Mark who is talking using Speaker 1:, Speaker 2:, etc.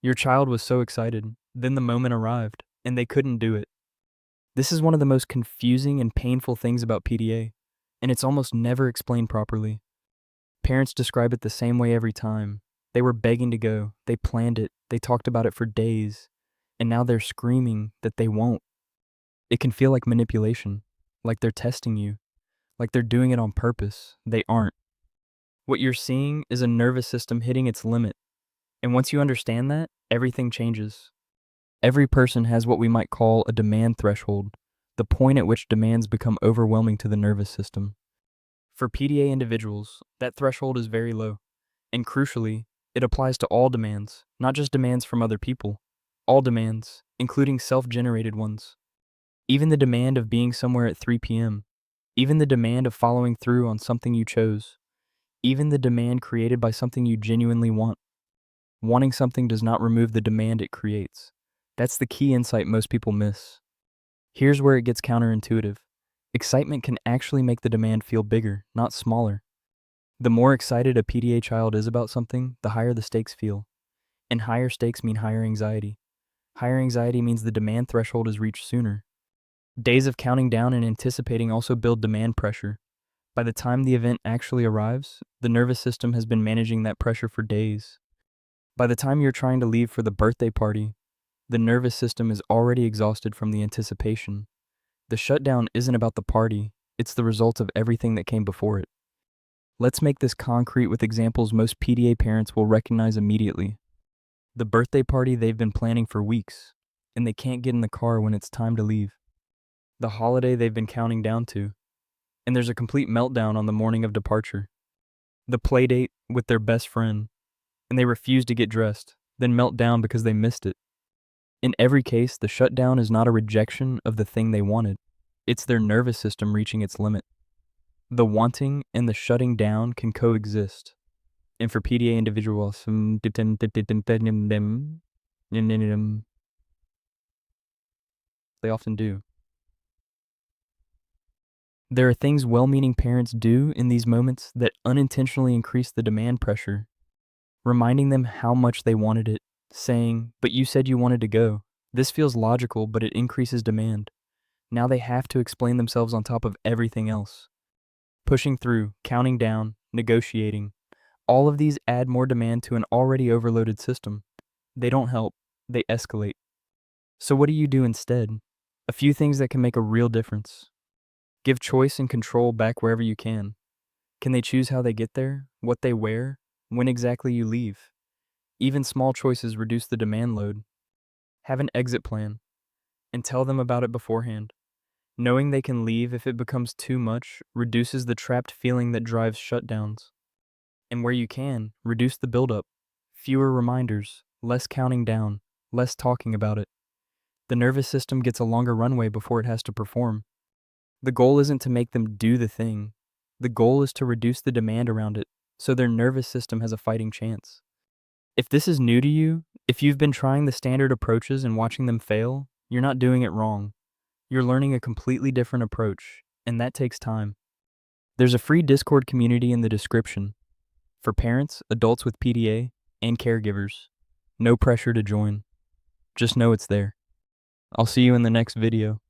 Speaker 1: Your child was so excited, then the moment arrived, and they couldn't do it. This is one of the most confusing and painful things about PDA, and it's almost never explained properly. Parents describe it the same way every time. They were begging to go, they planned it, they talked about it for days, and now they're screaming that they won't. It can feel like manipulation, like they're testing you, like they're doing it on purpose. They aren't. What you're seeing is a nervous system hitting its limit, and once you understand that, everything changes. Every person has what we might call a demand threshold, the point at which demands become overwhelming to the nervous system. For PDA individuals, that threshold is very low, and crucially, it applies to all demands, not just demands from other people. All demands, including self-generated ones. Even the demand of being somewhere at 3 p.m., even the demand of following through on something you chose, even the demand created by something you genuinely want. Wanting something does not remove the demand it creates. That's the key insight most people miss. Here's where it gets counterintuitive. Excitement can actually make the demand feel bigger, not smaller. The more excited a PDA child is about something, the higher the stakes feel. And higher stakes mean higher anxiety. Higher anxiety means the demand threshold is reached sooner. Days of counting down and anticipating also build demand pressure. By the time the event actually arrives, the nervous system has been managing that pressure for days. By the time you're trying to leave for the birthday party, the nervous system is already exhausted from the anticipation. The shutdown isn't about the party, it's the result of everything that came before it. Let's make this concrete with examples most PDA parents will recognize immediately. The birthday party they've been planning for weeks, and they can't get in the car when it's time to leave. The holiday they've been counting down to, and there's a complete meltdown on the morning of departure. The playdate with their best friend, and they refuse to get dressed, then melt down because they missed it. In every case, the shutdown is not a rejection of the thing they wanted. It's their nervous system reaching its limit. The wanting and the shutting down can coexist. And for PDA individuals, they often do. There are things well-meaning parents do in these moments that unintentionally increase the demand pressure, reminding them how much they wanted it, saying, "But you said you wanted to go." This feels logical, but it increases demand. Now they have to explain themselves on top of everything else. Pushing through, counting down, negotiating. All of these add more demand to an already overloaded system. They don't help, they escalate. So what do you do instead? A few things that can make a real difference. Give choice and control back wherever you can. Can they choose how they get there, what they wear, when exactly you leave? Even small choices reduce the demand load. Have an exit plan, and tell them about it beforehand. Knowing they can leave if it becomes too much reduces the trapped feeling that drives shutdowns. And where you can, reduce the buildup. Fewer reminders, less counting down, less talking about it. The nervous system gets a longer runway before it has to perform. The goal isn't to make them do the thing. The goal is to reduce the demand around it, so their nervous system has a fighting chance. If this is new to you, if you've been trying the standard approaches and watching them fail, you're not doing it wrong. You're learning a completely different approach, and that takes time. There's a free Discord community in the description for parents, adults with PDA, and caregivers. No pressure to join. Just know it's there. I'll see you in the next video.